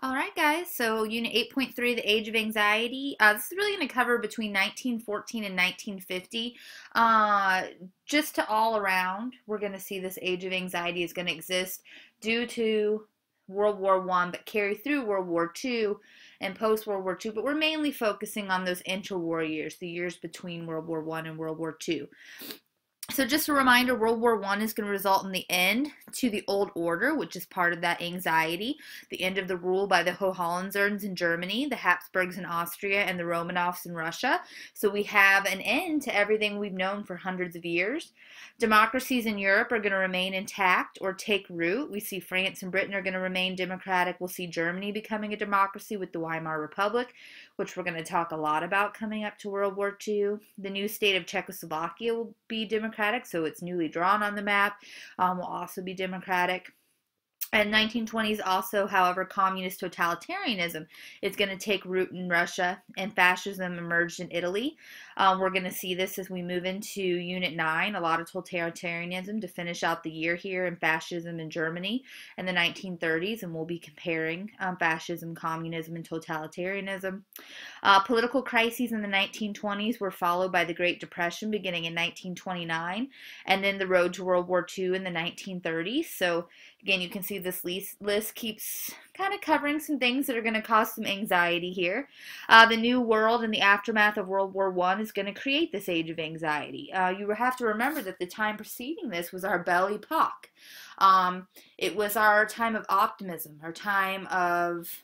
All right, guys. So, Unit 8.3, The Age of Anxiety. This is really going to cover between 1914 and 1950. Uh, just to all around, we're going to see this Age of Anxiety is going to exist due to World War One, but carry through World War Two and post World War Two. But we're mainly focusing on those interwar years, the years between World War One and World War Two. So just a reminder, World War I is going to result in the end to the old order, which is part of that anxiety, the end of the rule by the Hohenzollerns in Germany, the Habsburgs in Austria, and the Romanovs in Russia. So we have an end to everything we've known for hundreds of years. Democracies in Europe are going to remain intact or take root. We see France and Britain are going to remain democratic. We'll see Germany becoming a democracy with the Weimar Republic, which we're going to talk a lot about coming up to World War II. The new state of Czechoslovakia will be democratic, so it's newly drawn on the map, will also be democratic. And 1920s also, however, communist totalitarianism is going to take root in Russia, and fascism emerged in Italy. We're going to see this as we move into Unit 9, a lot of totalitarianism to finish out the year here, and fascism in Germany in the 1930s, and we'll be comparing fascism, communism, and totalitarianism. Political crises in the 1920s were followed by the Great Depression beginning in 1929, and then the road to World War II in the 1930s. So again, you can see this list keeps kind of covering some things that are going to cause some anxiety here. The New World and the aftermath of World War I is going to create this age of anxiety. You have to remember that the time preceding this was our Belle Epoque. It was our time of optimism, our time of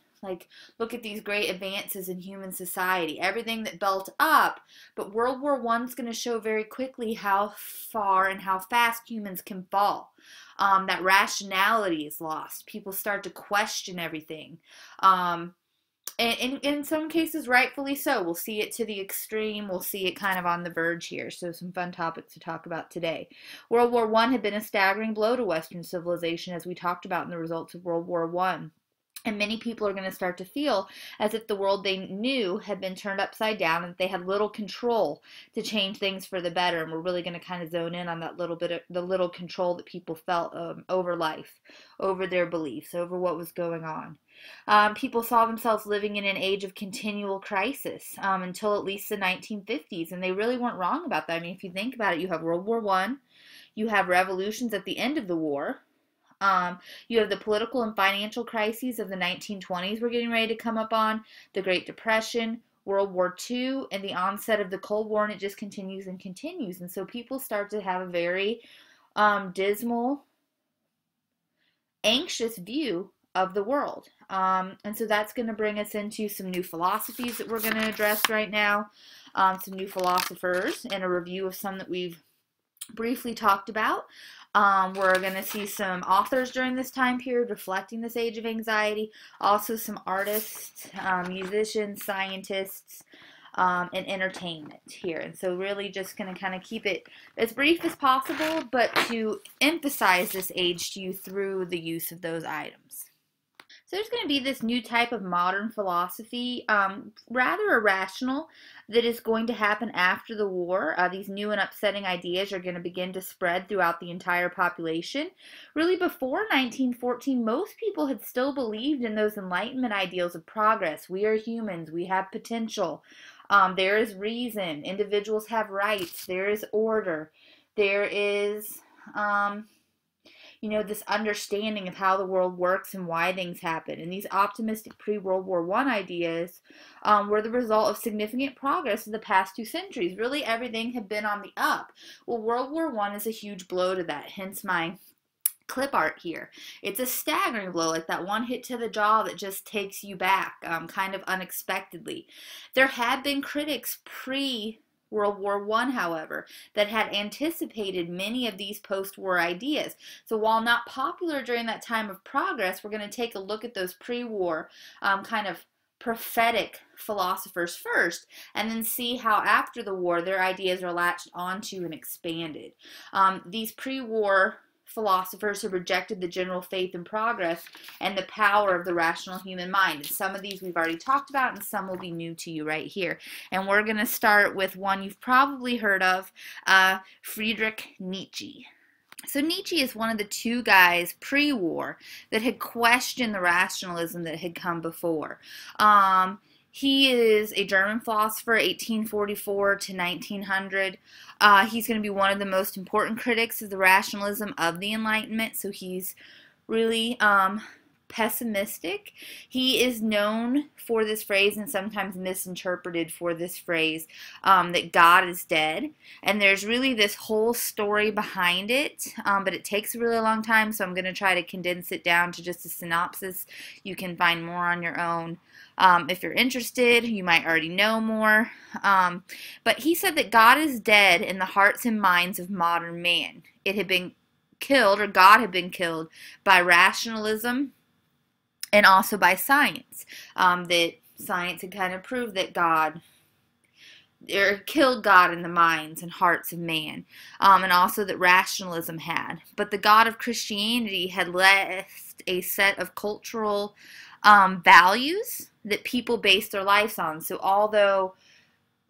look at these great advances in human society, everything that built up. But World War I is going to show very quickly how far and how fast humans can fall. That rationality is lost. People start to question everything. And in some cases, rightfully so. We'll see it to the extreme. We'll see it kind of on the verge here. So some fun topics to talk about today. World War I had been a staggering blow to Western civilization, as we talked about in the results of World War I. And many people are going to start to feel as if the world they knew had been turned upside down and that they had little control to change things for the better. And we're really going to kind of zone in on that little bit of the little control that people felt over life, over their beliefs, over what was going on. People saw themselves living in an age of continual crisis until at least the 1950s. And they really weren't wrong about that. I mean, if you think about it, you have World War I, you have revolutions at the end of the war. You have the political and financial crises of the 1920s we're getting ready to come up on, the Great Depression, World War II, and the onset of the Cold War, and it just continues and continues. And so people start to have a very dismal, anxious view of the world. And so that's going to bring us into some new philosophies that we're going to address right now, some new philosophers, and a review of some that we've briefly talked about. We're going to see some authors during this time period reflecting this age of anxiety, also some artists, musicians, scientists, and entertainment here. And so really just going to kind of keep it as brief as possible, but to emphasize this age to you through the use of those items. So there's going to be this new type of modern philosophy, rather irrational, that is going to happen after the war. These new and upsetting ideas are going to begin to spread throughout the entire population. Really, before 1914, most people had still believed in those Enlightenment ideals of progress. We are humans. We have potential. There is reason. Individuals have rights. There is order. There is this understanding of how the world works and why things happen. And these optimistic pre-World War I ideas were the result of significant progress in the past 2 centuries. Really, everything had been on the up. Well, World War I is a huge blow to that, hence my clip art here. It's a staggering blow, like that one hit to the jaw that just takes you back kind of unexpectedly. There had been critics World War I, however, that had anticipated many of these post-war ideas. So while not popular during that time of progress, we're going to take a look at those pre-war kind of prophetic philosophers first, and then see how after the war their ideas are latched onto and expanded. These pre-war philosophers who rejected the general faith in progress and the power of the rational human mind. And some of these we've already talked about, and some will be new to you right here. And we're going to start with one you've probably heard of, Friedrich Nietzsche. So Nietzsche is one of the two guys pre-war that had questioned the rationalism that had come before. He is a German philosopher, 1844 to 1900. He's going to be one of the most important critics of the rationalism of the Enlightenment, so he's really pessimistic. He is known for this phrase and sometimes misinterpreted for this phrase that God is dead. And there's really this whole story behind it, but it takes a really long time, so I'm going to try to condense it down to just a synopsis. You can find more on your own. If you're interested, you might already know more. But he said that God is dead in the hearts and minds of modern man. It had been killed, or God had been killed, by rationalism and also by science. That science had kind of proved that God, or killed God in the minds and hearts of man, and also that rationalism had. But the God of Christianity had left a set of cultural values that people base their lives on. So although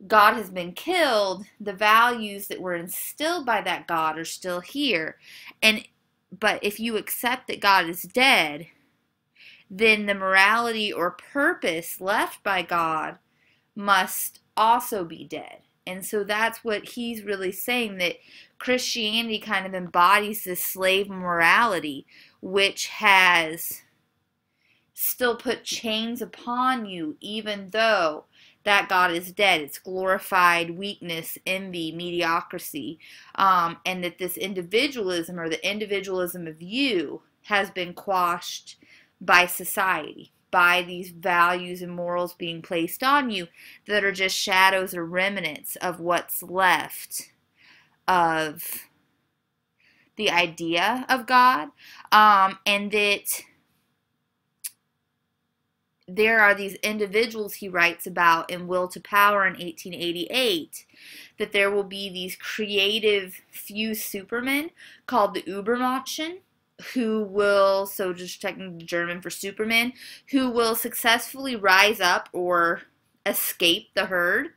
God has been killed, the values that were instilled by that God are still here. But if you accept that God is dead, then the morality or purpose left by God must also be dead. And so that's what he's really saying, that Christianity kind of embodies this slave morality, which has still put chains upon you, even though that God is dead. It's glorified weakness, envy, mediocrity, and that this individualism, or the individualism of you, has been quashed by society, by these values and morals being placed on you that are just shadows or remnants of what's left of the idea of God, and that there are these individuals he writes about in Will to Power in 1888, that there will be these creative few supermen called the Übermenschen, who will, so just checking the German for Superman, who will successfully rise up or escape the herd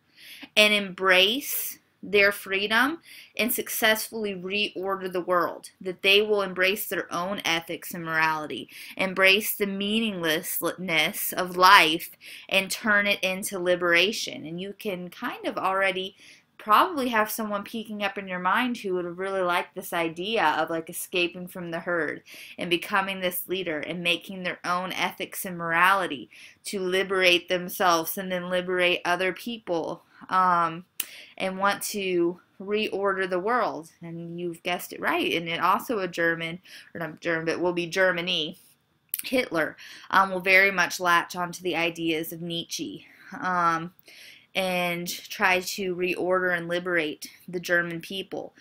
and embrace their freedom and successfully reorder the world. That they will embrace their own ethics and morality, embrace the meaninglessness of life, and turn it into liberation. And you can kind of already probably have someone peeking up in your mind who would really like this idea of like escaping from the herd and becoming this leader and making their own ethics and morality to liberate themselves and then liberate other people, and want to reorder the world. And you've guessed it right. And it also a German, or not German, but will be Germany, Hitler, will very much latch onto the ideas of Nietzsche, and try to reorder and liberate the German people.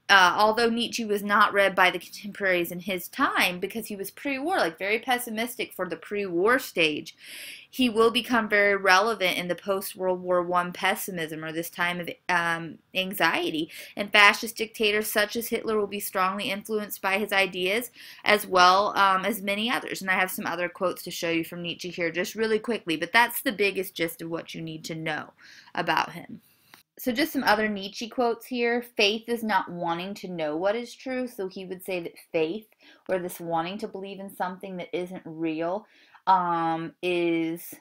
Although Nietzsche was not read by the contemporaries in his time because he was pre-war, like very pessimistic for the pre-war stage, he will become very relevant in the post-World War I pessimism, or this time of anxiety. And fascist dictators such as Hitler will be strongly influenced by his ideas, as well as many others. And I have some other quotes to show you from Nietzsche here just really quickly, but that's the biggest gist of what you need to know about him. So just some other Nietzsche quotes here. Faith is not wanting to know what is true. So he would say that faith, or this wanting to believe in something that isn't real, is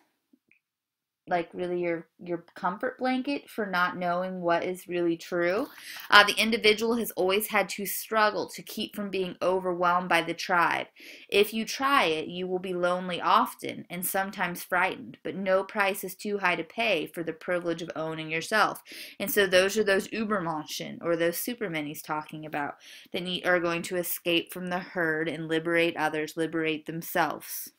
like really your comfort blanket for not knowing what is really true. The individual has always had to struggle to keep from being overwhelmed by the tribe. If you try it, you will be lonely often and sometimes frightened, but no price is too high to pay for the privilege of owning yourself. And so those are those Übermenschen, or those supermen he's talking about, that are going to escape from the herd and liberate others, liberate themselves.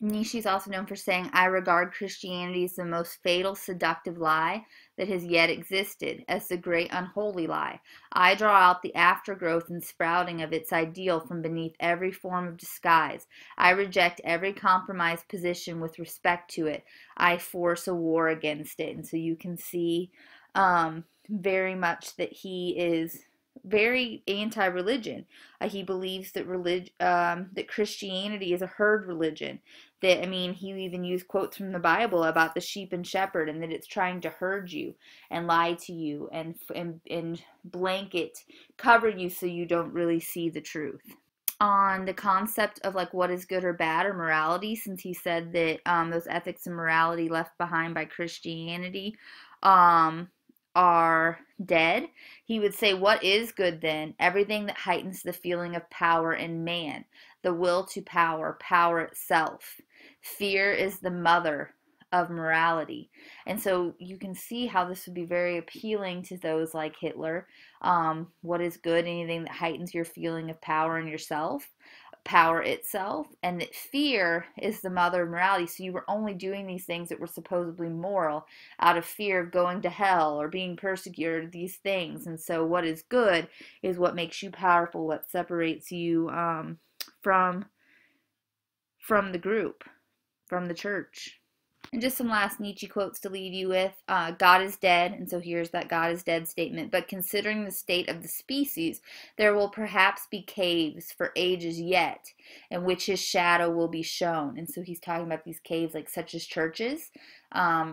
Nietzsche is also known for saying, I regard Christianity as the most fatal, seductive lie that has yet existed, as the great unholy lie. I draw out the aftergrowth and sprouting of its ideal from beneath every form of disguise. I reject every compromised position with respect to it. I force a war against it. And so you can see very much that he is very anti-religion. He believes that that Christianity is a herd religion, That, I mean, he even used quotes from the Bible about the sheep and shepherd, and that it's trying to herd you and lie to you and blanket cover you so you don't really see the truth. On the concept of like what is good or bad or morality, since he said that those ethics and morality left behind by Christianity um, are dead, he would say, what is good then? Everything that heightens the feeling of power in man, the will to power, power itself. Fear is the mother of morality. And so you can see how this would be very appealing to those like Hitler. What is good? Anything that heightens your feeling of power in yourself, power itself, and that fear is the mother of morality. So you were only doing these things that were supposedly moral out of fear of going to hell or being persecuted, these things. And so what is good is what makes you powerful, what separates you from the group, from the church. And just some last Nietzsche quotes to leave you with. God is dead, and so here's that God is dead statement. But considering the state of the species, there will perhaps be caves for ages yet, in which his shadow will be shown. And so he's talking about these caves, like such as churches,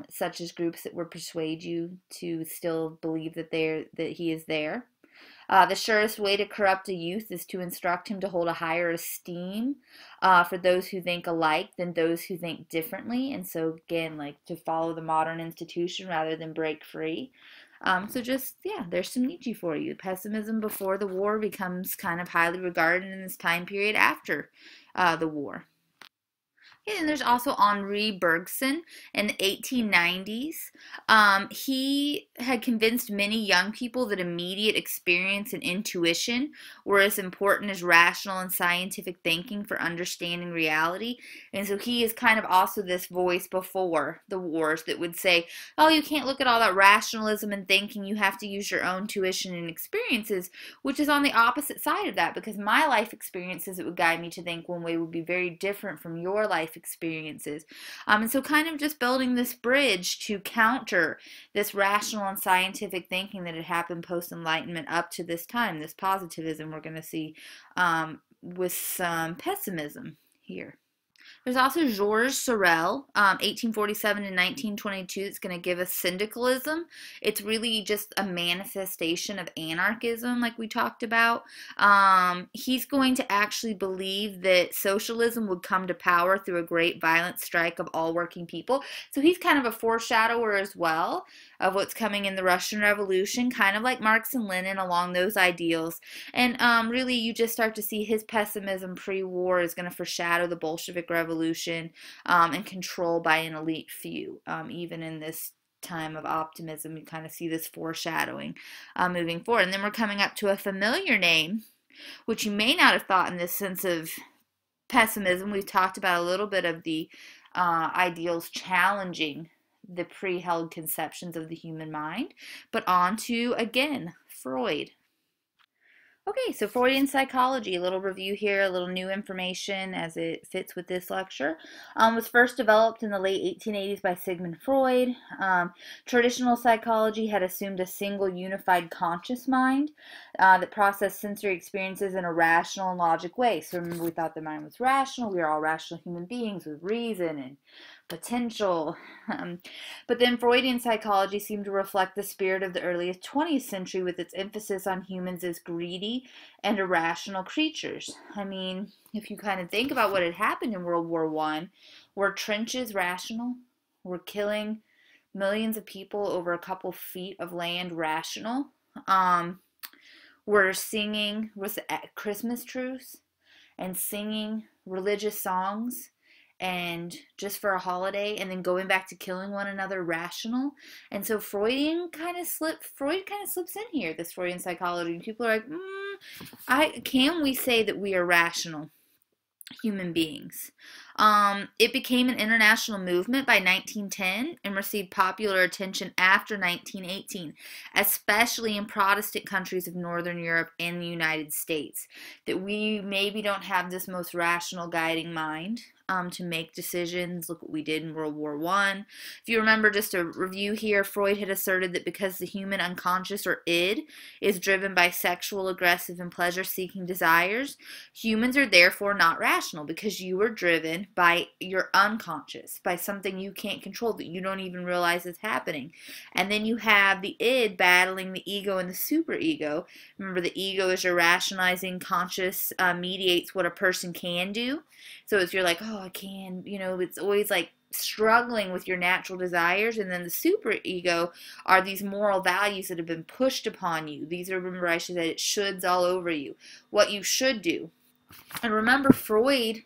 such as groups that would persuade you to still believe that he is there. The surest way to corrupt a youth is to instruct him to hold a higher esteem for those who think alike than those who think differently. And so, again, like to follow the modern institution rather than break free. So just, yeah, there's some Nietzsche for you. Pessimism before the war becomes kind of highly regarded in this time period after the war. And there's also Henri Bergson in the 1890s. He had convinced many young people that immediate experience and intuition were as important as rational and scientific thinking for understanding reality. And so he is kind of also this voice before the wars that would say, oh, you can't look at all that rationalism and thinking, you have to use your own tuition and experiences, which is on the opposite side of that, because my life experiences that would guide me to think one way would be very different from your life experiences. And so kind of just building this bridge to counter this rational and scientific thinking that had happened post-Enlightenment up to this time, this positivism we're going to see with some pessimism here. There's also Georges Sorel, 1847 to 1922, that's going to give us syndicalism. It's really just a manifestation of anarchism, like we talked about. He's going to actually believe that socialism would come to power through a great violent strike of all working people. So he's kind of a foreshadower as well of what's coming in the Russian Revolution, kind of like Marx and Lenin along those ideals. And really, you just start to see his pessimism pre-war is going to foreshadow the Bolshevik Revolution and control by an elite few. Even in this time of optimism, you kind of see this foreshadowing moving forward. And then we're coming up to a familiar name, which you may not have thought in this sense of pessimism. We've talked about a little bit of the ideals challenging the pre-held conceptions of the human mind, but on to, again, Freud. Okay, so Freudian psychology, a little review here, a little new information as it fits with this lecture. Was first developed in the late 1880s by Sigmund Freud. Traditional psychology had assumed a single unified conscious mind that processed sensory experiences in a rational and logic way. So remember, we thought the mind was rational. We are all rational human beings with reason and potential. But then Freudian psychology seemed to reflect the spirit of the earliest 20th century with its emphasis on humans as greedy and irrational creatures. I mean, if you kind of think about what had happened in World War I, were trenches rational? Were killing millions of people over a couple feet of land rational? Were singing, was Christmas truce and singing religious songs and just for a holiday and then going back to killing one another rational? And so Freud kind of slips in here, this Freudian psychology, and people are like, can we say that we are rational human beings? It became an international movement by 1910 and received popular attention after 1918, especially in Protestant countries of Northern Europe and the United States, that we maybe don't have this most rational guiding mind. to make decisions. Look what we did in World War I. If you remember, just a review here, Freud had asserted that because the human unconscious, or id, is driven by sexual, aggressive, and pleasure-seeking desires, humans are therefore not rational because you are driven by your unconscious, by something you can't control that you don't even realize is happening. And then you have the id battling the ego and the superego. Remember, the ego is your rationalizing conscious, mediates what a person can do. So it's you're like, oh, I can, it's always like struggling with your natural desires. And then the superego are these moral values that have been pushed upon you. These are, remember I said it shoulds all over you, what you should do. And remember, Freud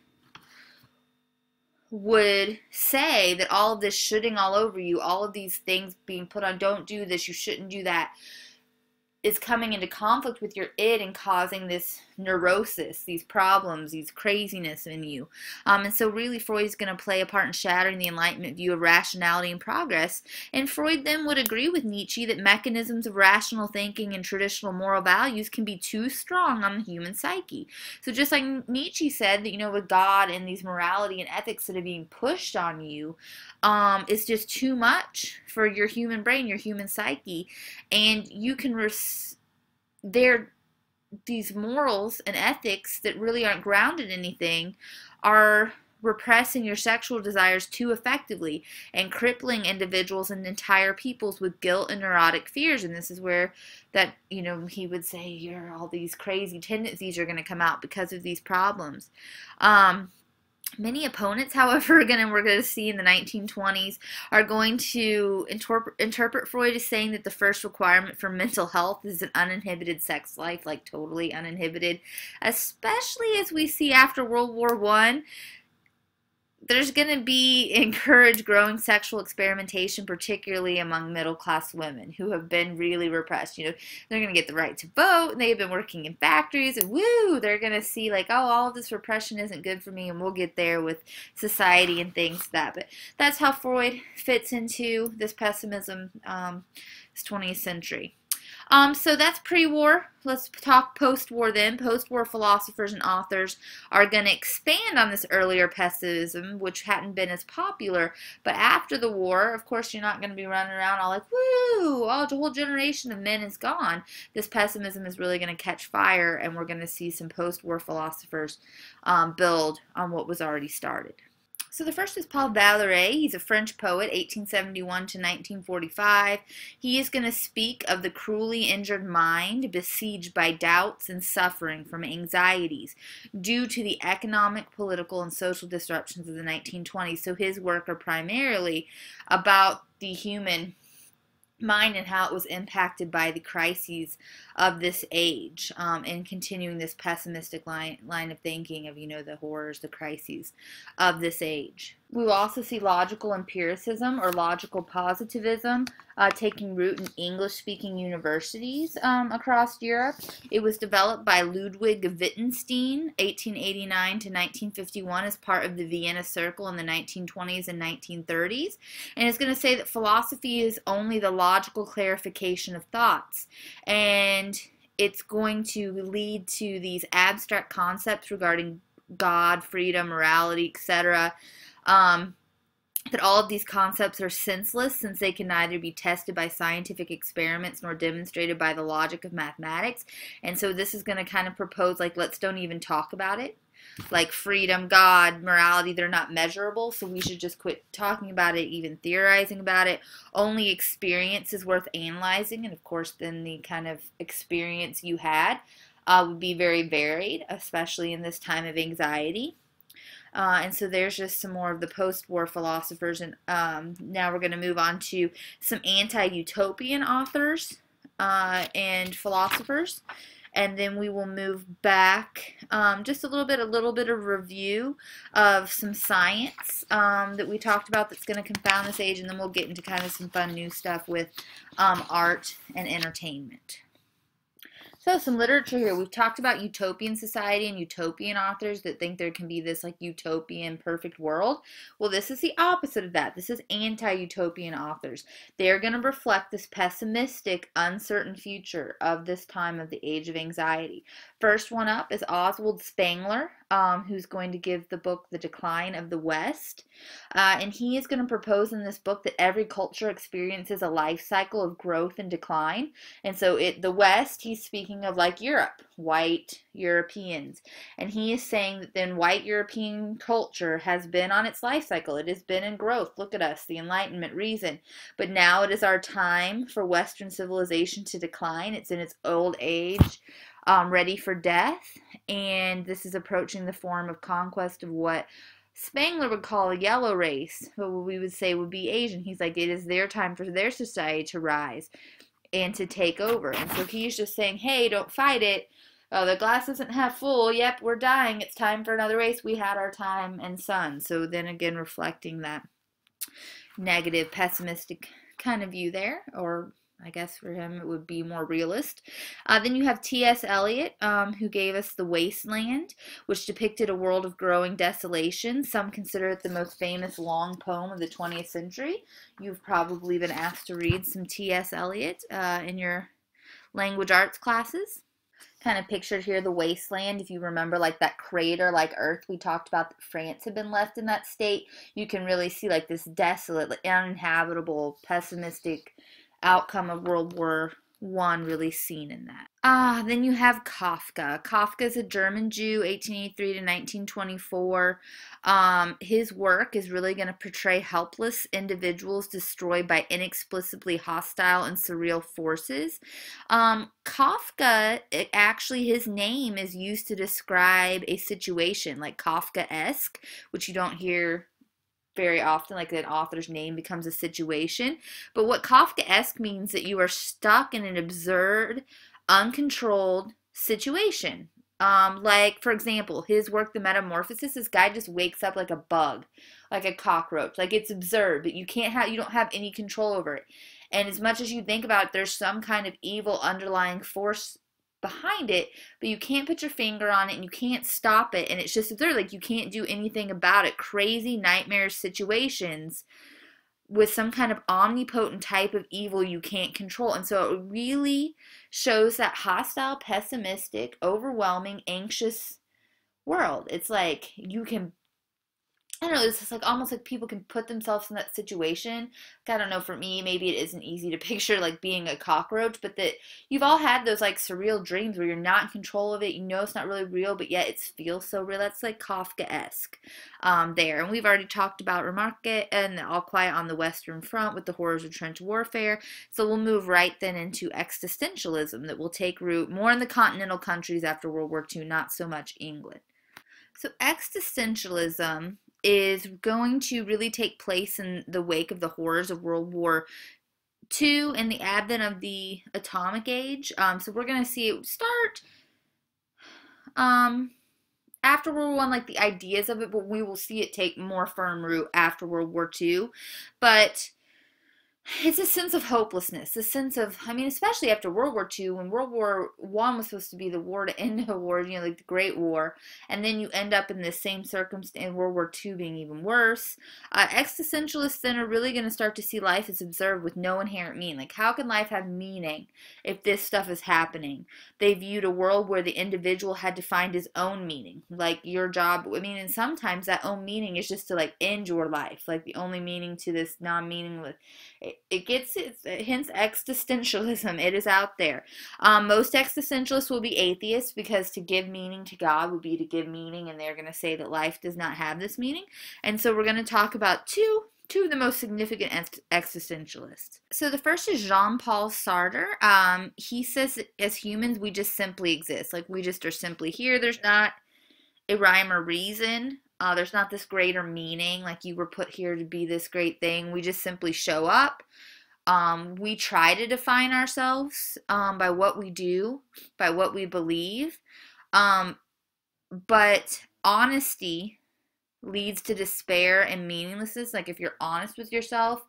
would say that all of this shoulding all over you, all of these things being put on, don't do this, you shouldn't do that, is coming into conflict with your id and causing this neurosis, these problems, these craziness in you. And so really Freud is going to play a part in shattering the Enlightenment view of rationality and progress. And Freud then would agree with Nietzsche that mechanisms of rational thinking and traditional moral values can be too strong on the human psyche. So just like Nietzsche said that, with God and these morality and ethics that are being pushed on you, it's just too much for your human brain, your human psyche. And you can, these morals and ethics that really aren't grounded in anything are repressing your sexual desires too effectively and crippling individuals and entire peoples with guilt and neurotic fears. And this is where that, he would say, all these crazy tendencies are going to come out because of these problems. Many opponents, however, we're going to see in the 1920s, are going to interpret Freud as saying that the first requirement for mental health is an uninhibited sex life, like totally uninhibited, especially as we see after World War I. There's going to be encouraged growing sexual experimentation, particularly among middle-class women who have been really repressed. They're going to get the right to vote, and they've been working in factories, and woo, they're going to see like, oh, all of this repression isn't good for me, and we'll get there with society and things like that. But that's how Freud fits into this pessimism, this 20th century. So that's pre-war. Let's talk post-war then. Post-war philosophers and authors are going to expand on this earlier pessimism, which hadn't been as popular. But after the war, of course, you're not going to be running around all like, woo, oh, the whole generation of men is gone. This pessimism is really going to catch fire, and we're going to see some post-war philosophers build on what was already started. So the first is Paul Valéry. He's a French poet, 1871 to 1945. He is going to speak of the cruelly injured mind besieged by doubts and suffering from anxieties due to the economic, political, and social disruptions of the 1920s. So his work are primarily about the human mind and how it was impacted by the crises of this age, and continuing this pessimistic line of thinking of, the horrors, the crises of this age. We will also see logical empiricism or logical positivism taking root in English-speaking universities across Europe. It was developed by Ludwig Wittgenstein, 1889 to 1951, as part of the Vienna Circle in the 1920s and 1930s. And it's going to say that philosophy is only the logical clarification of thoughts. And it's going to lead to these abstract concepts regarding God, freedom, morality, etc., that all of these concepts are senseless since they can neither be tested by scientific experiments nor demonstrated by the logic of mathematics. And so this is going to kind of propose, like, let's don't even talk about it. Like freedom, God, morality, they're not measurable, so we should just quit talking about it, even theorizing about it. Only experience is worth analyzing, and of course then the kind of experience you had would be very varied, especially in this time of anxiety. And so there's just some more of the post-war philosophers. And now we're going to move on to some anti-utopian authors and philosophers. And then we will move back just a little bit of review of some science that we talked about that's going to confound this age. And then we'll get into kind of some fun new stuff with art and entertainment. So some literature here. We've talked about utopian society and utopian authors that think there can be this like utopian perfect world. Well, this is the opposite of that. This is anti-utopian authors. They're going to reflect this pessimistic, uncertain future of this time of the age of anxiety. First one up is Oswald Spengler. who's going to give the book The Decline of the West. And he is going to propose in this book that every culture experiences a life cycle of growth and decline. And so the West, he's speaking of like Europe, white Europeans. And he is saying that then white European culture has been on its life cycle. It has been in growth. Look at us, the Enlightenment, reason. But now it is our time for Western civilization to decline. It's in its old age, ready for death. And this is approaching the form of conquest of what Spengler would call a yellow race, but what we would say would be Asian. He's like, it is their time for their society to rise and to take over. And so he's just saying, hey, don't fight it. The glass isn't half full. Yep, we're dying. It's time for another race. We had our time and son. So then again, reflecting that negative, pessimistic kind of view there, or I guess for him it would be more realist. Then you have T.S. Eliot, who gave us The Wasteland, which depicted a world of growing desolation. Some consider it the most famous long poem of the 20th century. You've probably been asked to read some T.S. Eliot in your language arts classes. Kind of pictured here the wasteland. If you remember, like that crater like Earth we talked about, that France had been left in that state, you can really see like this desolate, like, uninhabitable, pessimistic outcome of World War I really seen in that. Then you have Kafka. Kafka is a German Jew, 1883 to 1924. His work is really going to portray helpless individuals destroyed by inexplicably hostile and surreal forces. Kafka, actually his name is used to describe a situation like Kafkaesque, which you don't hear very often, like an author's name becomes a situation. But what Kafkaesque means that you are stuck in an absurd, uncontrolled situation. Like, for example, his work, The Metamorphosis, this guy just wakes up like a bug, like a cockroach. Like, it's absurd, but you don't have any control over it. And as much as you think about it, there's some kind of evil underlying force behind it, but you can't put your finger on it and you can't stop it, and it's just absurd. Like, you can't do anything about it. Crazy, nightmarish situations with some kind of omnipotent type of evil you can't control. And so it really shows that hostile, pessimistic, overwhelming, anxious world. It's like you can, I don't know, it's just like almost like people can put themselves in that situation. Like, I don't know, for me, maybe it isn't easy to picture like being a cockroach, but that you've all had those like surreal dreams where you're not in control of it. You know it's not really real, but yet it feels so real. That's like Kafkaesque there. And we've already talked about Remarque and All Quiet on the Western Front with the horrors of trench warfare. So we'll move right then into existentialism that will take root more in the continental countries after World War II, not so much England. So existentialism is going to really take place in the wake of the horrors of World War II and the advent of the atomic age. So we're going to see it start after World War I, like the ideas of it, but we will see it take more firm root after World War II. But it's a sense of hopelessness, a sense of, I mean, especially after World War II, when World War I was supposed to be the war to end a war, you know, like the Great War, and then you end up in this same circumstance, World War II being even worse. Existentialists then are really going to start to see life as observed with no inherent meaning. Like, how can life have meaning if this stuff is happening? They viewed a world where the individual had to find his own meaning, like your job. I mean, and sometimes that own meaning is just to, like, end your life. Like, the only meaning to this non-meaningless, it gets it, hence existentialism. It is out there. Most existentialists will be atheists because to give meaning to God would be to give meaning, and they're going to say that life does not have this meaning. And so we're going to talk about two of the most significant existentialists. So the first is Jean-Paul Sartre. He says that as humans, we just simply exist. Like, we just are simply here. There's not a rhyme or reason. There's not this greater meaning, like you were put here to be this great thing. We just simply show up. We try to define ourselves by what we do, by what we believe. But honesty leads to despair and meaninglessness. Like, if you're honest with yourself,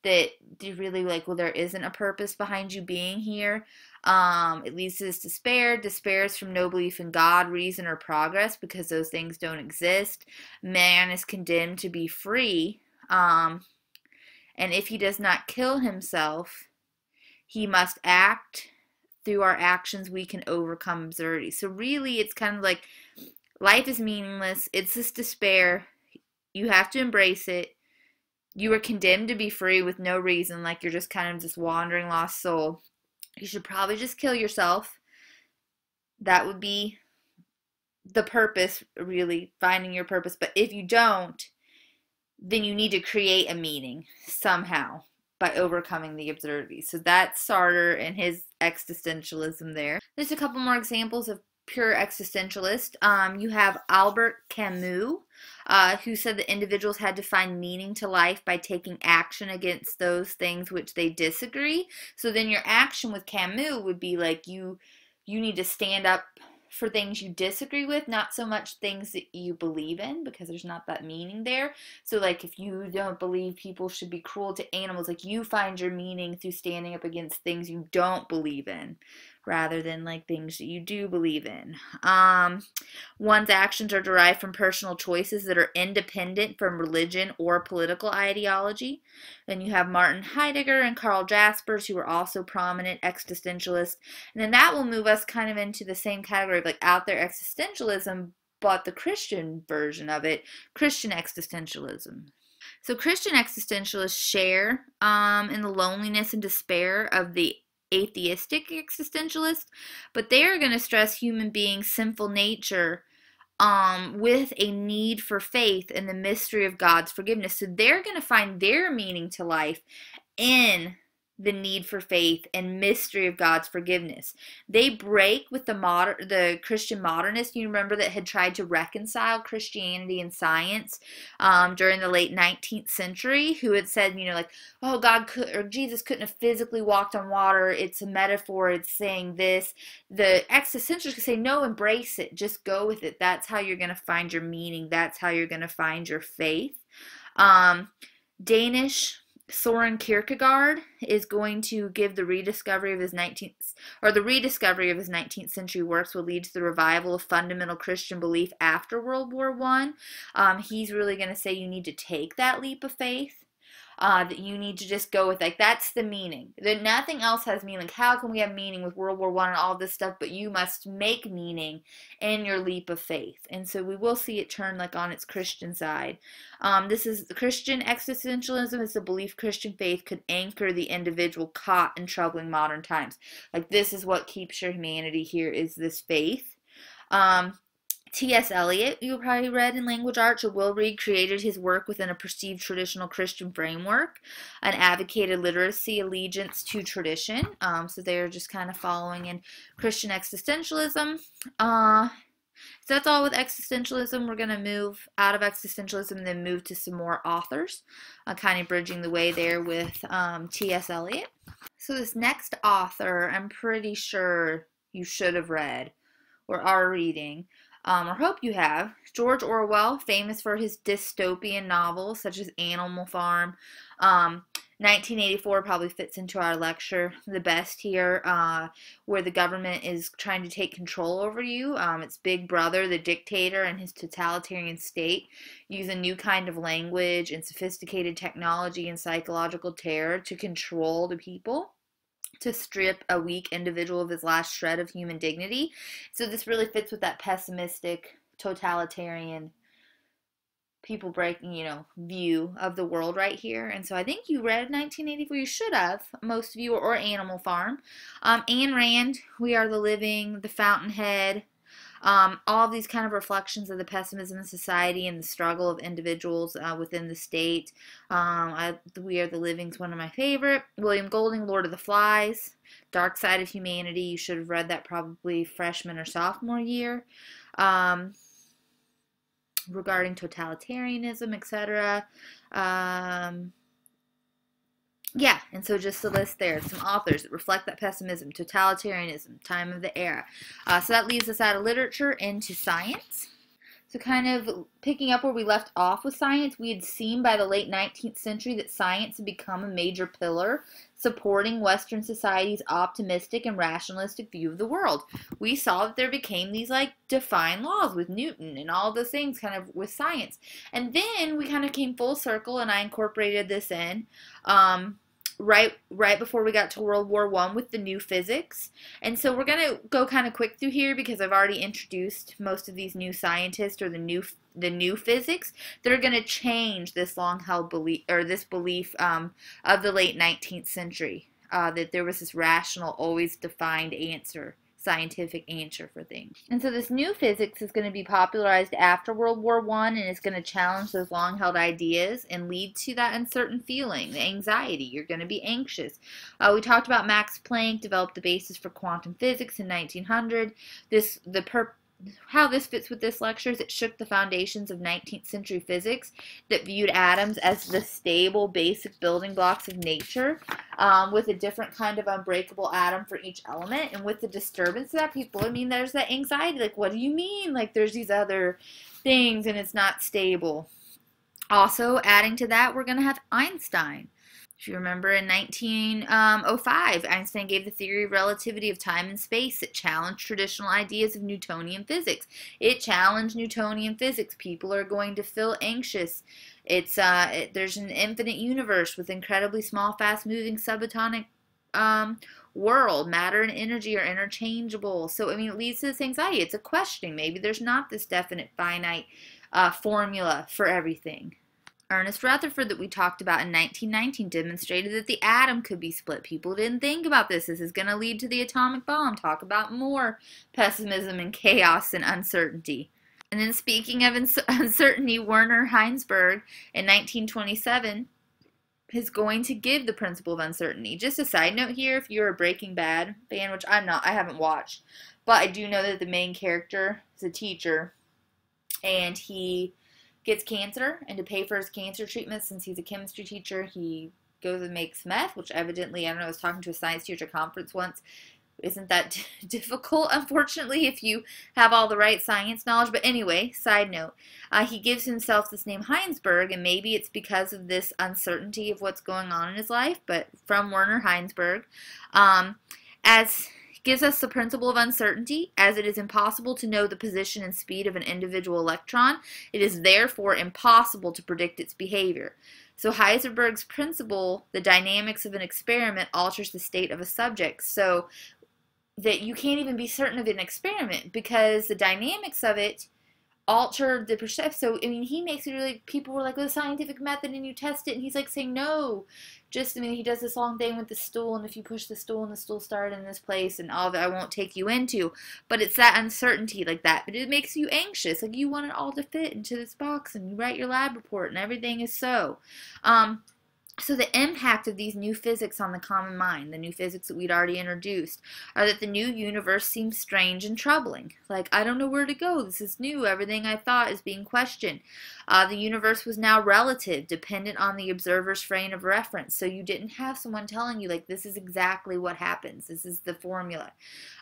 that you really like, well, there isn't a purpose behind you being here. It leads to this despair. Despair is from no belief in God, reason, or progress, because those things don't exist. Man is condemned to be free. And if he does not kill himself, he must act. Through our actions, we can overcome absurdity. So really, it's kind of like Life is meaningless. It's this despair. You have to embrace it. You are condemned to be free with no reason, like you're just kind of this wandering lost soul. You should probably just kill yourself. That would be the purpose, really, finding your purpose. But if you don't, then you need to create a meaning somehow by overcoming the absurdity. So that's Sartre and his existentialism there. There's a couple more examples of pure existentialist. You have Albert Camus, who said that individuals had to find meaning to life by taking action against those things which they disagree. So then your action with Camus would be like you need to stand up for things you disagree with, not so much things that you believe in, because there's not that meaning there. So like if you don't believe people should be cruel to animals, like you find your meaning through standing up against things you don't believe in, rather than like things that you do believe in. One's actions are derived from personal choices that are independent from religion or political ideology. Then you have Martin Heidegger and Karl Jaspers, who are also prominent existentialists. And then that will move us kind of into the same category of like out there existentialism, but the Christian version of it, Christian existentialism. So Christian existentialists share in the loneliness and despair of the atheistic existentialist, but they are going to stress human beings' sinful nature with a need for faith in the mystery of God's forgiveness. So they're going to find their meaning to life in the need for faith and mystery of God's forgiveness. They break with the Christian modernists, you remember, that had tried to reconcile Christianity and science during the late 19th century, who had said, you know, like, oh, Jesus couldn't have physically walked on water. It's a metaphor. It's saying this. The existentialists could say, no, embrace it. Just go with it. That's how you're going to find your meaning. That's how you're going to find your faith. Danish Soren Kierkegaard is going to give the rediscovery of his 19th century works will lead to the revival of fundamental Christian belief after World War I. He's really going to say you need to take that leap of faith. That you need to just go with, like, that's the meaning. That nothing else has meaning. Like, how can we have meaning with World War I and all this stuff? But you must make meaning in your leap of faith. And so we will see it turn like on its Christian side. This is the Christian existentialism. Is the belief Christian faith could anchor the individual caught in troubling modern times. Like, this is what keeps your humanity here, is this faith. T.S. Eliot, you probably read in Language Arts, or Will Reed created his work within a perceived traditional Christian framework and advocated literacy, allegiance to tradition. So they're just kind of following in Christian existentialism. So that's all with existentialism. We're going to move out of existentialism and then move to some more authors, kind of bridging the way there with T.S. Eliot. So this next author, I'm pretty sure you should have read or are reading. Or hope you have. George Orwell, famous for his dystopian novels such as Animal Farm. 1984 probably fits into our lecture the best here, where the government is trying to take control over you. It's Big Brother, the dictator, and his totalitarian state use a new kind of language and sophisticated technology and psychological terror to control the people, to strip a weak individual of his last shred of human dignity. So this really fits with that pessimistic, totalitarian, people breaking, view of the world right here. And so I think you read 1984. You should have, most of you, or Animal Farm. Ayn Rand, We Are the Living, The Fountainhead. All of these kind of reflections of the pessimism of society and the struggle of individuals within the state. We Are the Living is one of my favorite. William Golding, Lord of the Flies, Dark Side of Humanity. You should have read that probably freshman or sophomore year. Regarding totalitarianism, etc. Yeah, and so just a list there, some authors that reflect that pessimism, totalitarianism, time of the era. So that leaves us out of literature into science. So kind of picking up where we left off with science, we had seen by the late 19th century that science had become a major pillar supporting Western society's optimistic and rationalistic view of the world. We saw that there became these like defined laws with Newton and all those things kind of with science. And then we kind of came full circle, and I incorporated this in right before we got to World War I with the new physics. And so we're gonna go kind of quick through here because I've already introduced most of these new scientists or the new physics that are gonna change this long held belief or this belief of the late 19th century that there was this rational, always defined answer, scientific answer for things. And so this new physics is going to be popularized after World War I and is going to challenge those long held ideas and lead to that uncertain feeling, the anxiety. You're going to be anxious. We talked about Max Planck developed the basis for quantum physics in 1900. How this fits with this lecture is it shook the foundations of 19th century physics that viewed atoms as the stable basic building blocks of nature, with a different kind of unbreakable atom for each element. And with the disturbance of that, there's that anxiety, like, what do you mean? Like, there's these other things and it's not stable. Also, adding to that, we're going to have Einstein. If you remember, in 1905, Einstein gave the theory of relativity of time and space that challenged traditional ideas of Newtonian physics. It challenged Newtonian physics. People are going to feel anxious. There's an infinite universe with incredibly small, fast-moving subatomic world. Matter and energy are interchangeable. So, it leads to this anxiety. It's a questioning. Maybe there's not this definite, finite formula for everything. Ernest Rutherford, that we talked about in 1919, demonstrated that the atom could be split. People didn't think about this. This is going to lead to the atomic bomb. Talk about more pessimism and chaos and uncertainty. And then speaking of uncertainty, Werner Heisenberg in 1927 is going to give the principle of uncertainty. Just a side note here, if you're a Breaking Bad fan, which I'm not, I haven't watched, but I do know that the main character is a teacher, and he gets cancer, and to pay for his cancer treatment, since he's a chemistry teacher, he goes and makes meth, which evidently, I don't know, I was talking to a science teacher conference once. Isn't that difficult, unfortunately, if you have all the right science knowledge? But anyway, side note, he gives himself this name Heisenberg, and maybe it's because of this uncertainty of what's going on in his life, but from Werner Heisenberg, as gives us the principle of uncertainty, as it is impossible to know the position and speed of an individual electron. It is therefore impossible to predict its behavior. So Heisenberg's principle, the dynamics of an experiment, alters the state of a subject. So that you can't even be certain of an experiment because the dynamics of it altered the perception. So, he makes it really, people were like, the scientific method, and you test it, and he's like saying, no, just, he does this long thing with the stool, and if you push the stool, and the stool started in this place, and all that I won't take you into, but it's that uncertainty like that, but it makes you anxious, like you want it all to fit into this box, and you write your lab report, and everything is so. So the impact of these new physics on the common mind, the new physics that we'd already introduced, are that the new universe seems strange and troubling. Like, I don't know where to go. This is new. Everything I thought is being questioned. The universe was now relative, dependent on the observer's frame of reference. So you didn't have someone telling you, like, this is exactly what happens. This is the formula.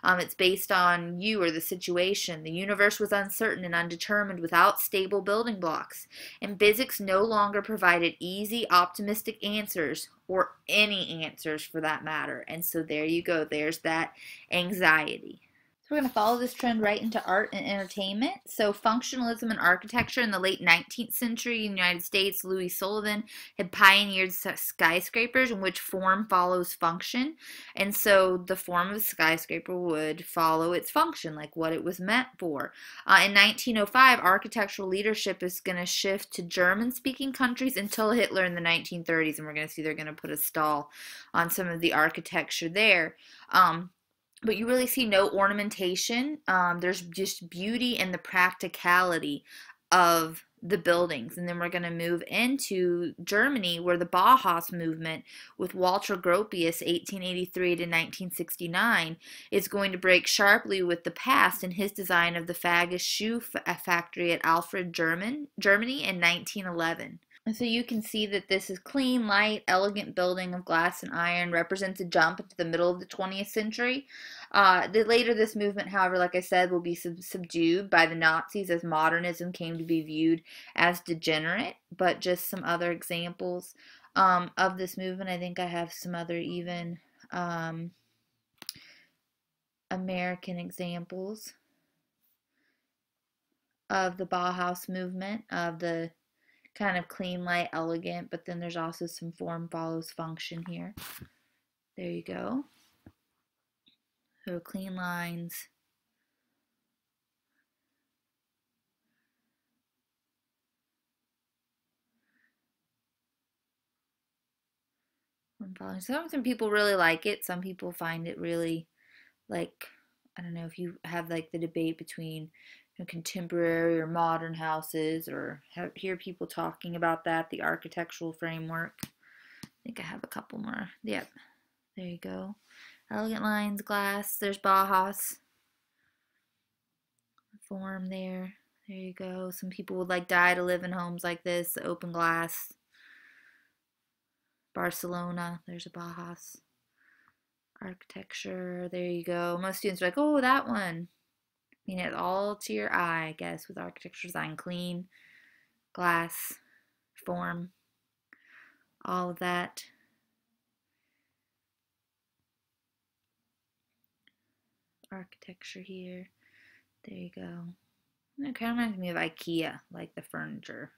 It's based on you or the situation. The universe was uncertain and undetermined without stable building blocks. And physics no longer provided easy, optimistic answers, or any answers for that matter. And so there you go. There's that anxiety. So we're going to follow this trend right into art and entertainment. So functionalism in architecture in the late 19th century in the United States, Louis Sullivan had pioneered skyscrapers in which form follows function. And so the form of a skyscraper would follow its function, like what it was meant for. In 1905, architectural leadership is going to shift to German-speaking countries until Hitler in the 1930s, and we're going to see they're going to put a stall on some of the architecture there. But you really see no ornamentation. There's just beauty and the practicality of the buildings. And then we're going to move into Germany, where the Bauhaus movement with Walter Gropius, 1883 to 1969, is going to break sharply with the past in his design of the Fagus shoe factory at Alfred, Germany in 1911. And so you can see that this is clean, light, elegant building of glass and iron, represents a jump into the middle of the 20th century. Later this movement, however, like I said, will be subdued by the Nazis as modernism came to be viewed as degenerate. But just some other examples of this movement. I think I have some other even American examples of the Bauhaus movement, of the kind of clean, light, elegant, but then there's also some form follows function here. There you go. So clean lines. Some people really like it. Some people find it really, like, I don't know if you have like the debate between contemporary or modern houses, or hear people talking about that, the architectural framework. I think I have a couple more. Yep, there you go. Elegant lines, glass. There's Bauhaus form there. There you go. Some people would like die to live in homes like this, open glass. Barcelona, there's a Bauhaus architecture. There you go. Most students are like, oh, that one. I mean, it's all to your eye, I guess, with architecture design. Clean, glass, form, all of that. Architecture here. There you go. It kind of reminds me of IKEA, like the furniture.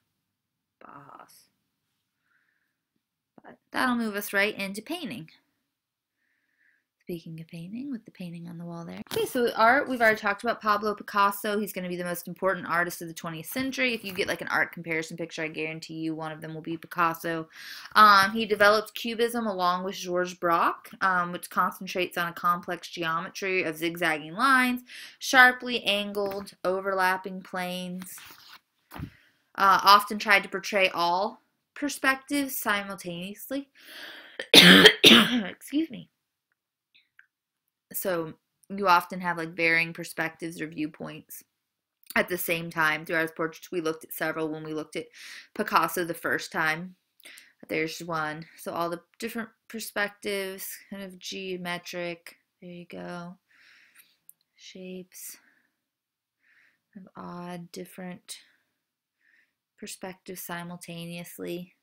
Bauhaus. But that'll move us right into painting. Speaking of painting, with the painting on the wall there. Okay, so art, we've already talked about Pablo Picasso. He's going to be the most important artist of the 20th century. If you get like an art comparison picture, I guarantee you one of them will be Picasso. He developed Cubism along with Georges Braque, which concentrates on a complex geometry of zigzagging lines, sharply angled, overlapping planes. Often tried to portray all perspectives simultaneously. Excuse me. So you often have like varying perspectives or viewpoints at the same time throughout his portraits. We looked at several when we looked at Picasso the first time. There's one. So all the different perspectives, kind of geometric. There you go. Shapes of odd, different perspectives simultaneously.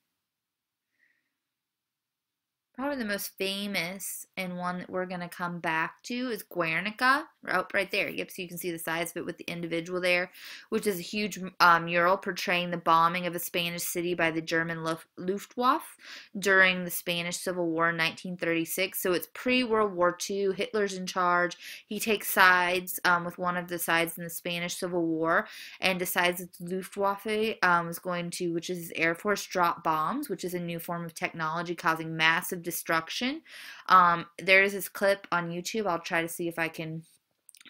Probably the most famous and one that we're going to come back to is Guernica. Oh, right there. Yep, so you can see the size of it with the individual there, which is a huge mural portraying the bombing of a Spanish city by the German Luftwaffe during the Spanish Civil War in 1936. So it's pre-World War II. Hitler's in charge. He takes sides with one of the sides in the Spanish Civil War and decides that the Luftwaffe is going to, which is his Air Force, drop bombs, which is a new form of technology causing massive destruction. There is this clip on YouTube. I'll try to see if I can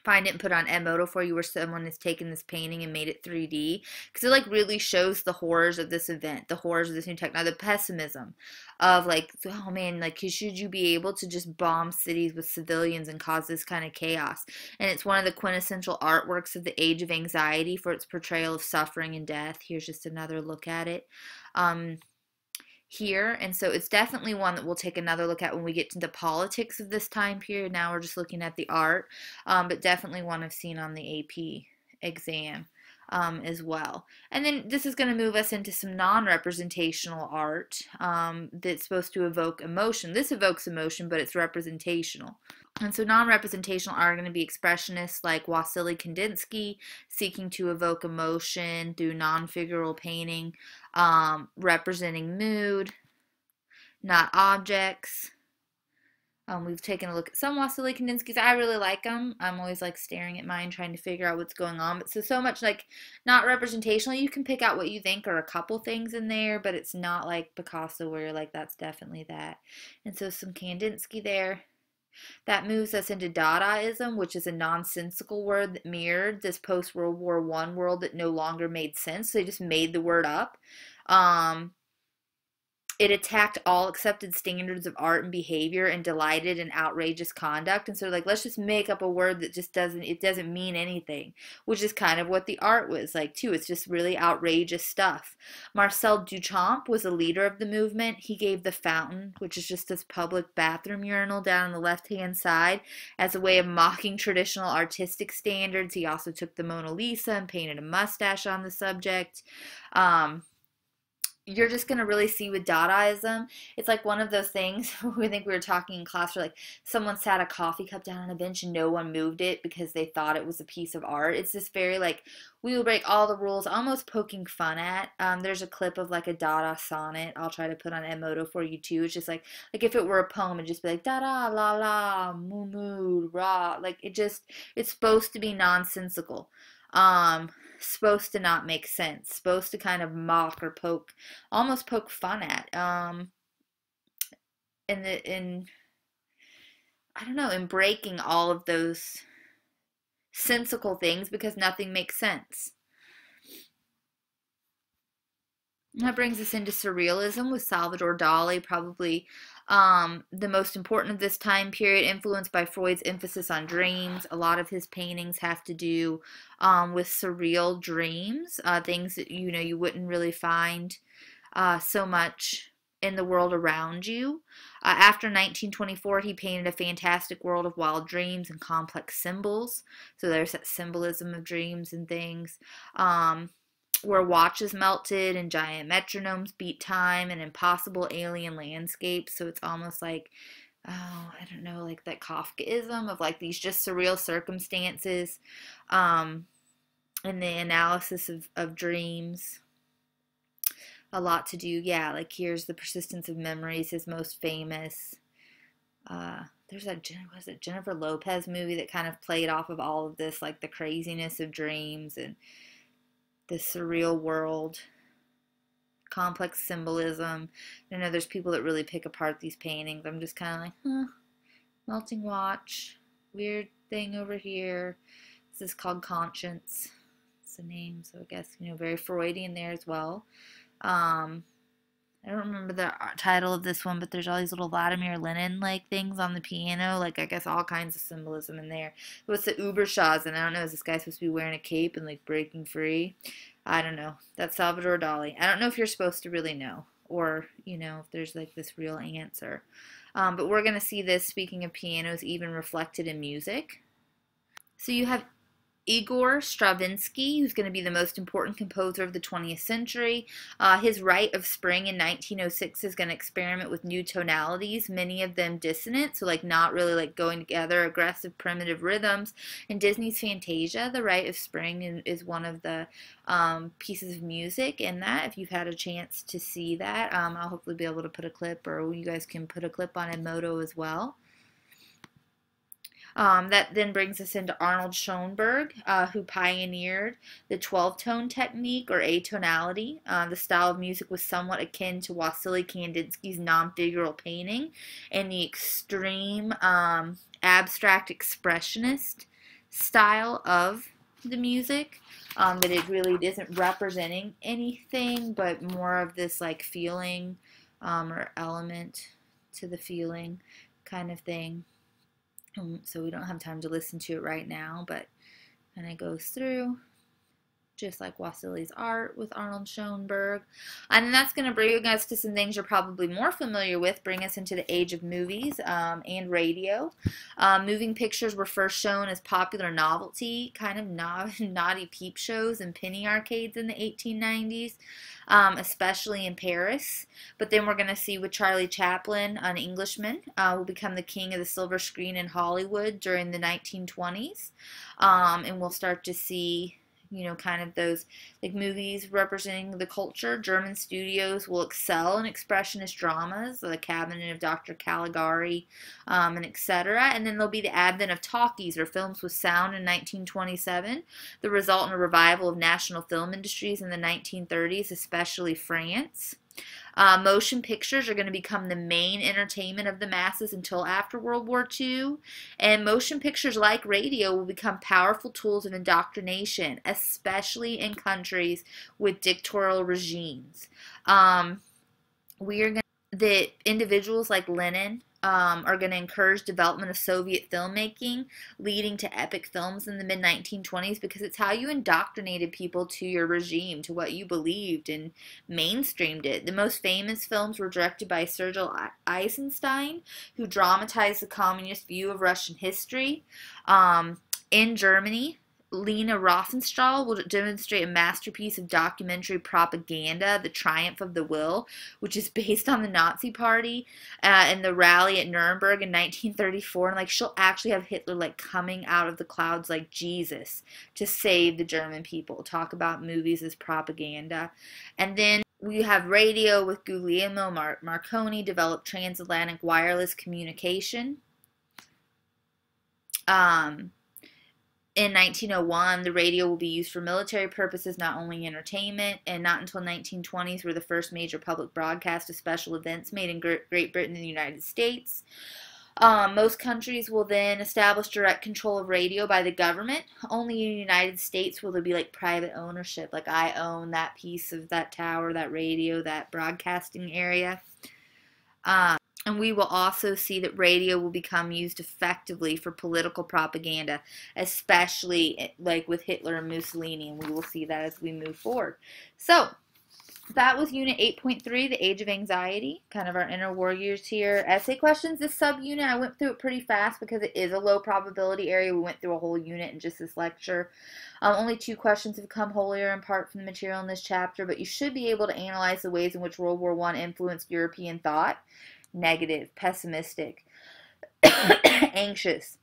find it and put on Edmodo for you, where someone has taken this painting and made it 3D, because it like really shows the horrors of this event, the horrors of this new technology, the pessimism of like, oh man, like should you be able to just bomb cities with civilians and cause this kind of chaos? And it's one of the quintessential artworks of the age of anxiety for its portrayal of suffering and death. Here's just another look at it. Here, and so it's definitely one that we'll take another look at when we get to the politics of this time period. Now we're just looking at the art, but definitely one I've seen on the AP exam as well. And then this is going to move us into some non-representational art that's supposed to evoke emotion. This evokes emotion, but it's representational. And so non-representational art are going to be expressionists like Wassily Kandinsky, seeking to evoke emotion through non-figural painting, representing mood, not objects. We've taken a look at some Wassily Kandinsky's. I really like them. I'm always like staring at mine, trying to figure out what's going on. But so much like not representational. You can pick out what you think are a couple things in there, but it's not like Picasso where you're like, that's definitely that. And so some Kandinsky there. That moves us into Dadaism, which is a nonsensical word that mirrored this post-World War I world that no longer made sense. So they just made the word up. It attacked all accepted standards of art and behavior and delighted in outrageous conduct. And so like, let's just make up a word that just doesn't mean anything, which is kind of what the art was like too. It's just really outrageous stuff. Marcel Duchamp was a leader of the movement. He gave The Fountain, which is just this public bathroom urinal down on the left-hand side, as a way of mocking traditional artistic standards. He also took the Mona Lisa and painted a mustache on the subject. you're just going to really see with Dadaism, it's like one of those things we think we were talking in class where like someone sat a coffee cup down on a bench and no one moved it because they thought it was a piece of art. It's this very like, we will break all the rules, almost poking fun at. There's a clip of like a Dada sonnet I'll try to put on Edmodo for you too. It's just like if it were a poem, it'd just be like Dada, la la, moo moo, rah. Like it's supposed to be nonsensical. Supposed to not make sense, supposed to kind of mock or poke, almost poke fun at. In I don't know, in breaking all of those sensical things because nothing makes sense. And that brings us into surrealism with Salvador Dali, probably the most important of this time period, influenced by Freud's emphasis on dreams. A lot of his paintings have to do with surreal dreams, things that you wouldn't really find so much in the world around you. After 1924, he painted a fantastic world of wild dreams and complex symbols. So there's that symbolism of dreams and things. Where watches melted and giant metronomes beat time and impossible alien landscapes. So it's almost like, oh, I don't know, like that Kafkaism of like these just surreal circumstances, and the analysis of dreams. A lot to do, yeah, like here's The Persistence of Memories, his most famous. There's that, was it Jennifer Lopez movie that kind of played off of all of this, like the craziness of dreams and the surreal world, complex symbolism. I know there's people that really pick apart these paintings. I'm just kind of like, huh, melting watch, weird thing over here. This is called Conscience. It's the name, so I guess, very Freudian there as well. I don't remember the title of this one, but there's all these little Vladimir Lenin like things on the piano, like I guess all kinds of symbolism in there. What's the Ubershaz? And I don't know, is this guy supposed to be wearing a cape and like breaking free? I don't know. That's Salvador Dali. I don't know if you're supposed to really know, or if there's like this real answer. But we're gonna see this, speaking of pianos, even reflected in music. So you have Igor Stravinsky, who's going to be the most important composer of the 20th century. His Rite of Spring in 1906 is going to experiment with new tonalities, many of them dissonant, so like not really like going together, aggressive primitive rhythms. In Disney's Fantasia, the Rite of Spring is one of the pieces of music in that. If you've had a chance to see that, I'll hopefully be able to put a clip, or you guys can put a clip on Edmodo as well. That then brings us into Arnold Schoenberg, who pioneered the 12-tone technique, or atonality. The style of music was somewhat akin to Wassily Kandinsky's non-figural painting and the extreme abstract expressionist style of the music. That it really isn't representing anything, but more of this like feeling or element to the feeling kind of thing. So we don't have time to listen to it right now, but kind of goes through just like Wassily's art with Arnold Schoenberg. And that's going to bring us to some things you're probably more familiar with, bring us into the age of movies and radio. Moving pictures were first shown as popular novelty, kind of naughty peep shows and penny arcades in the 1890s, especially in Paris. But then we're going to see with Charlie Chaplin, an Englishman, will become the king of the silver screen in Hollywood during the 1920s. And we'll start to see kind of those like movies representing the culture. German studios will excel in expressionist dramas, The Cabinet of Dr. Caligari, and etc. And then there'll be the advent of talkies, or films with sound, in 1927. The result in a revival of national film industries in the 1930s, especially France. Motion pictures are going to become the main entertainment of the masses until after World War II, and motion pictures, like radio, will become powerful tools of indoctrination, especially in countries with dictatorial regimes. That individuals like Lenin are going to encourage development of Soviet filmmaking, leading to epic films in the mid-1920s, because it's how you indoctrinated people to your regime, to what you believed, and mainstreamed it. The most famous films were directed by Sergei Eisenstein, who dramatized the communist view of Russian history. In Germany, Lena Rosenstrahl will demonstrate a masterpiece of documentary propaganda, The Triumph of the Will, which is based on the Nazi Party and the rally at Nuremberg in 1934. And like she'll actually have Hitler like coming out of the clouds like Jesus to save the German people. Talk about movies as propaganda. And then we have radio with Guglielmo Marconi developed transatlantic wireless communication. In 1901, the radio will be used for military purposes, not only entertainment, and not until 1920s were the first major public broadcast of special events made in Great Britain and the United States. Most countries will then establish direct control of radio by the government. Only in the United States will there be like private ownership, like I own that piece of that tower, that radio, that broadcasting area. And we will also see that radio will become used effectively for political propaganda, especially like with Hitler and Mussolini, and we will see that as we move forward. So that was Unit 8.3, The Age of Anxiety, kind of our inner warriors here. Essay questions, this subunit, I went through it pretty fast because it is a low probability area. We went through a whole unit in just this lecture. Only 2 questions have come wholly or in part from the material in this chapter, but you should be able to analyze the ways in which World War I influenced European thought. Negative, pessimistic, anxious.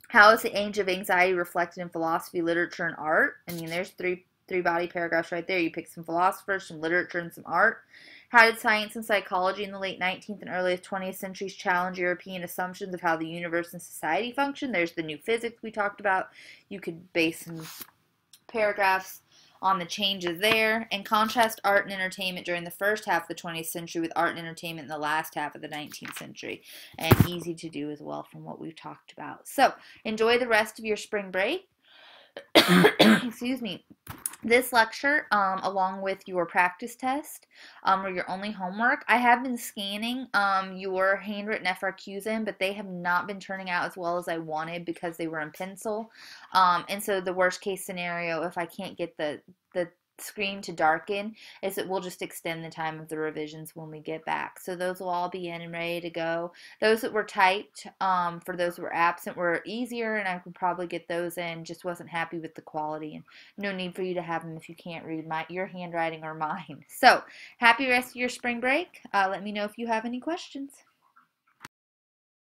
How is the age of anxiety reflected in philosophy, literature, and art? I mean, there's three body paragraphs right there. You pick some philosophers, some literature, and some art. How did science and psychology in the late 19th and early 20th centuries challenge European assumptions of how the universe and society function? There's the new physics we talked about. You could base some paragraphs on the changes there, and contrast art and entertainment during the first half of the 20th century with art and entertainment in the last half of the 19th century. And easy to do as well from what we've talked about. So, enjoy the rest of your spring break. Excuse me. This lecture, along with your practice test, or your only homework, I have been scanning your handwritten FRQs in, but they have not been turning out as well as I wanted because they were in pencil. And so the worst case scenario, if I can't get the screen to darken, is it will just extend the time of the revisions when we get back. So those will all be in and ready to go. Those that were typed, for those that were absent, were easier, and I could probably get those in. Just wasn't happy with the quality, and no need for you to have them if you can't read your handwriting or mine. So happy rest of your spring break. Let me know if you have any questions.